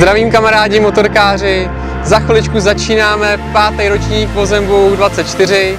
Zdravím kamarádi motorkáři, za chviličku začínáme 5. ročník Vozembouk 24.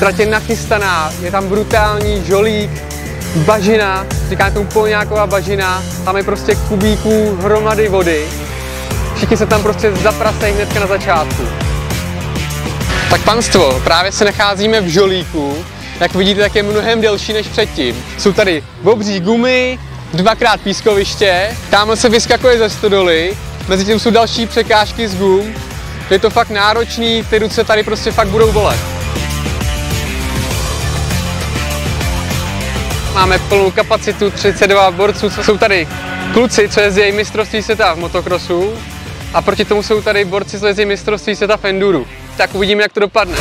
Trať je nachystaná, je tam brutální žolík, bažina, říká tomu polňáková bažina, tam je prostě kubíků hromady vody. Všichni se tam prostě zaprasejí hnedka na začátku. Tak panstvo, právě se nacházíme v žolíku, jak vidíte, tak je mnohem delší než předtím. Jsou tady obří gumy, 2x pískoviště, tamhle se vyskakuje ze stodoly, mezi tím jsou další překážky z gum. Je to fakt náročný, ty ruce tady prostě fakt budou bolet. Máme plnou kapacitu, 32 borců, jsou tady kluci, co jezdí mistrovství světa v motokrosu a proti tomu jsou tady borci, co jezdí mistrovství světa v enduru. Tak uvidíme, jak to dopadne.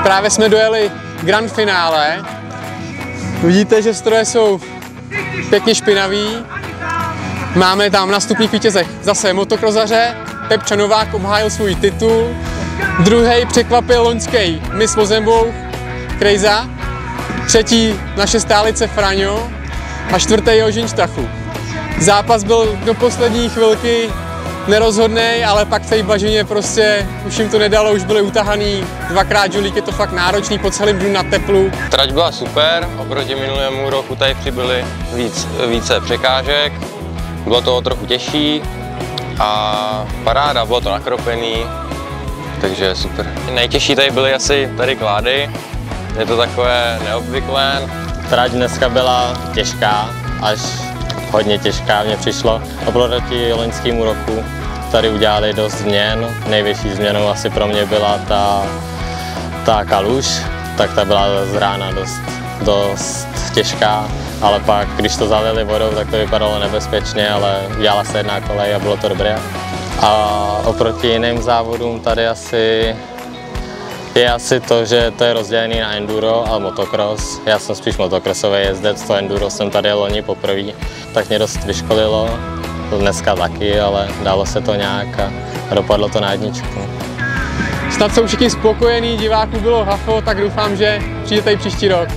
Právě jsme dojeli grand finále. Vidíte, že stroje jsou pěkně špinavý. Máme tam na vstupních vítězech zase motokrosaře. Pepča Novák obhájil svůj titul. Druhý překvapil loňský Miss Vozembouk Krejza. Třetí naše stálice Fraňo. A čtvrtý Jožin Štachu. Zápas byl do poslední chvilky nerozhodnej, ale pak v té bažině prostě už jim to nedalo, už byly utahaný 2x žolík, je to fakt náročný po celém dnu na teplu. Trať byla super, oproti minulému roku tady přibyly více překážek, bylo to trochu těžší a paráda, bylo to nakropený, takže super. Nejtěžší tady byly asi tady klády, je to takové neobvyklé. Trať dneska byla těžká, až hodně těžká mně přišlo. Oproti loňskému roku tady udělali dost změn. Největší změnou asi pro mě byla ta kaluž, tak ta byla z rána dost těžká, ale pak, když to zalili vodou, tak to vypadalo nebezpečně, ale udělala se jedna kolej a bylo to dobré. A oproti jiným závodům tady je asi to, že to je rozdělený na enduro a motocross. Já jsem spíš motocrossový jezdec, to enduro jsem tady jel loni poprvé, tak mě dost vyškolilo, dneska taky, ale dalo se to nějak a dopadlo to na jedničku. Snad jsou všichni spokojení, diváků bylo hafo, tak doufám, že přijdete i příští rok.